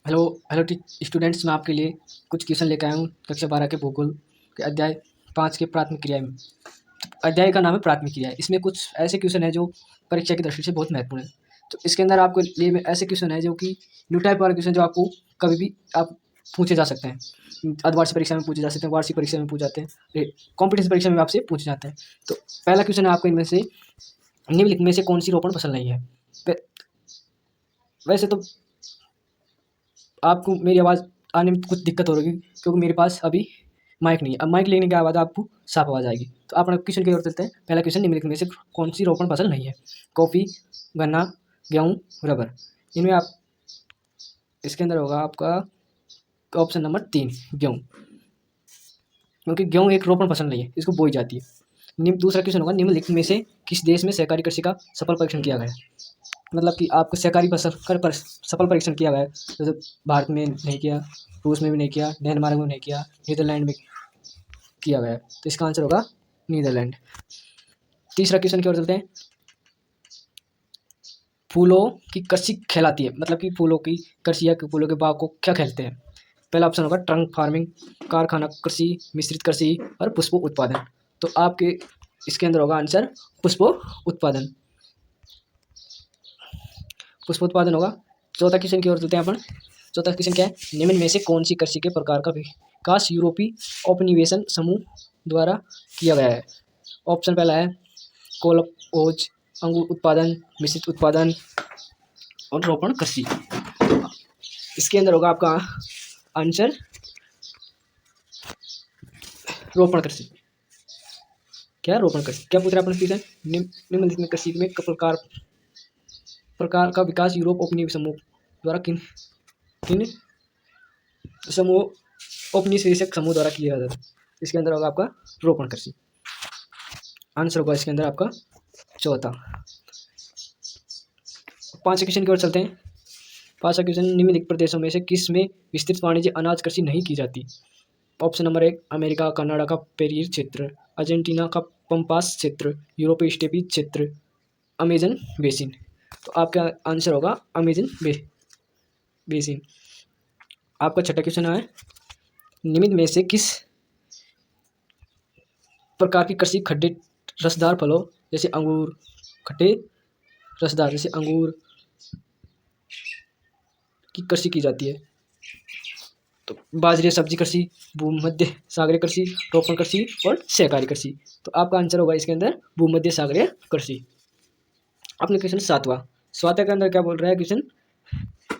Hello hello students, मैं आपके लिए कुछ क्वेश्चन लेकर आया हूँ कक्षा 12 के भूगोल के अध्याय 5 के प्राथमिक क्रिया में। अध्याय का नाम है प्राथमिक क्रिया। इसमें कुछ ऐसे क्वेश्चन है जो परीक्षा की दृष्टि से बहुत महत्वपूर्ण है। तो इसके अंदर आपके लिए में ऐसे क्वेश्चन है जो कि न्यू टाइप वाले क्वेश्चन जो आपको कभी भी आप पूछे जा सकते हैं। अर्धवार्षिक परीक्षा में पूछे जा सकते हैं, वार्षिक परीक्षा में पूछ जाते हैं, कॉम्पिटिशन परीक्षा में आपसे पूछे जाते हैं। तो पहला क्वेश्चन है आपको इनमें से निम्नलिखित में से कौन सी रोपण पसंद नहीं है। वैसे तो आपको मेरी आवाज़ आने में कुछ दिक्कत हो रही है क्योंकि मेरे पास अभी माइक नहीं है। अब माइक लेने के बाद आपको साफ आवाज़ आएगी। तो आप क्वेश्चन की ओर चलते हैं। पहला क्वेश्चन, निम्नलिखित में से कौन सी रोपण फसल नहीं है। कॉफ़ी, गन्ना, गेहूँ, रबर। इनमें आप इसके अंदर होगा आपका ऑप्शन नंबर 3 गेहूँ, क्योंकि गेहूँ एक रोपण फसल नहीं है, इसको बोई जाती है। दूसरा क्वेश्चन होगा, निम्नलिखित में से किस देश में सहकारी कृषि का सफल परीक्षण किया गया है। मतलब कि आपको सहकारी फसल कर सफल परीक्षण किया गया है। जैसे भारत में नहीं किया, रूस में भी नहीं किया, डेनमार्क में नहीं किया, नीदरलैंड में किया गया है। तो इसका आंसर होगा नीदरलैंड। तीसरा क्वेश्चन की ओर चलते हैं। फूलों की कृषि कहलाती है, मतलब कि फूलों की कृषि या फूलों के बाग को क्या कहते हैं। पहला ऑप्शन होगा ट्रंक फार्मिंग, कारखाना कृषि, मिश्रित कृषि और पुष्प उत्पादन। तो आपके इसके अंदर होगा आंसर पुष्प उत्पादन। पुष्प उत्पादन होगा। चौथा क्वेश्चन की ओर चलते हैं अपन। चौथा क्वेश्चन क्या है, निम्न में से कौन सी कृषि के प्रकार का विकास यूरोपीय औपनिवेशन समूह द्वारा किया गया है। ऑप्शन पहला है कोलओज, अंगूर उत्पादन, मिश्रित उत्पादन और रोपण कृषि। इसके अंदर होगा आपका आंसर रोपण कृषि। क्या रोपण कृषि, क्या पूछ रहा है अपन क्वेश्चन, निम्नलिखित में कृषि में प्रकार का विकास यूरोप औपनिवेश समूह द्वारा किन किन समूह औपनिवेशिक समूह द्वारा किया जाता है। इसके अंदर होगा आपका रोपण कृषि। आंसर होगा इसके अंदर आपका चौथा। पांचवें क्वेश्चन की ओर चलते हैं। पांचवा क्वेश्चन, निम्नलिखित प्रदेशों में से किस में विस्तृत वाणिज्य अनाज कृषि नहीं की जाती। ऑप्शन नंबर 1 अमेरिका, कनाडा का पेरियर क्षेत्र, अर्जेंटीना का पंपास क्षेत्र, यूरोपीय स्टेपी क्षेत्र, अमेजन बेसिन। तो आपका आंसर होगा अमेजन बेसिन। आपका छठा क्वेश्चन है, निम्न में से किस प्रकार की कृषि खड्डे रसदार फलों जैसे अंगूर, खट्टे रसदार जैसे अंगूर की कृषि की जाती है। तो बाजरे सब्जी कृषि, भूमध्य सागरीय कृषि, रोपण कृषि और सहकारी कृषि। तो आपका आंसर होगा इसके अंदर भूमध्य सागरीय कृषि। अपने क्वेश्चन सातवां के अंदर क्या बोल रहा है क्वेश्चन,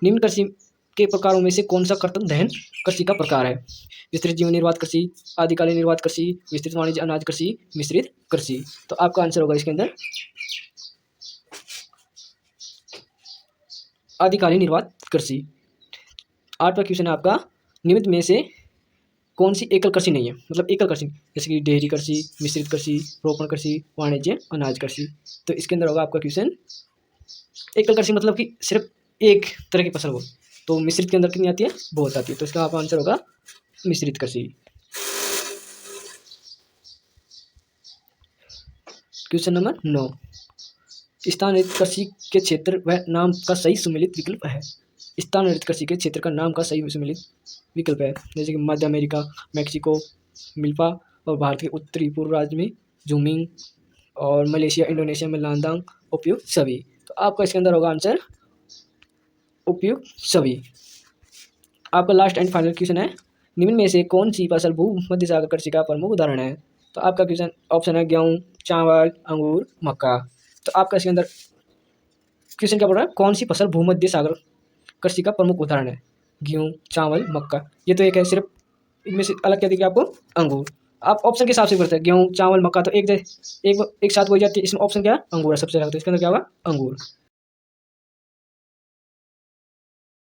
निम्न कृषि के प्रकारों में से कौन सा कर्तन दहन कृषि का प्रकार है। विस्तृत जीवन निर्वात कृषि, आदिकालीन निर्वात कृषि, विस्तृत वाणिज्य अनाज कृषि, मिश्रित कृषि। तो आपका आंसर होगा इसके अंदर आदिकालीन निर्वात कृषि। आठवां क्वेश्चन है आपका, निम्न में से कौन सी एकल कृषि नहीं है, मतलब एकल कृषि जैसे कि डेयरी कृषि, मिश्रित कृषि, रोपण कृषि, वाणिज्य अनाज कृषि। तो इसके अंदर होगा आपका क्वेश्चन एकल कृषि मतलब कि सिर्फ एक तरह की फसल हो। तो मिश्रित के अंदर कितनी आती है, बहुत आती है। तो इसका आपका आंसर होगा मिश्रित कृषि। क्वेश्चन नंबर 9, स्थानांतरित कृषि के क्षेत्र व नाम का सही सुमेलित विकल्प है। स्थानांतरित कृषि के क्षेत्र का नाम का सही सुमेलित विकल्प है, जैसे कि मध्य अमेरिका, मैक्सिको, मिल्पा और भारत के उत्तरी पूर्व राज्य में जूमिंग और मलेशिया इंडोनेशिया में लांदांग, उपयुक्त सभी। तो आपका इसके अंदर होगा आंसर उपयुक्त सभी। आपका लास्ट एंड फाइनल क्वेश्चन है, निम्न में से कौन सी फसल भूमध्य सागर कृषि का प्रमुख उदाहरण है। तो आपका क्वेश्चन ऑप्शन है गेहूँ, चावल, अंगूर, मक्का। तो आपका इसके अंदर क्वेश्चन क्या बोल रहा है, कौन सी फसल भूमध्य सागर कृषि का प्रमुख उदाहरण है। गेहूँ, चावल, मक्का, ये तो एक है। सिर्फ इनमें से अलग क्या देखिए आपको, अंगूर। आप ऑप्शन के हिसाब से करते हैं, गेहूँ, चावल, मक्का तो एक साथ हो जाती है। इसमें ऑप्शन क्या है, अंगूर है सबसे ज़्यादा। तो इसके अंदर क्या होगा, अंगूर।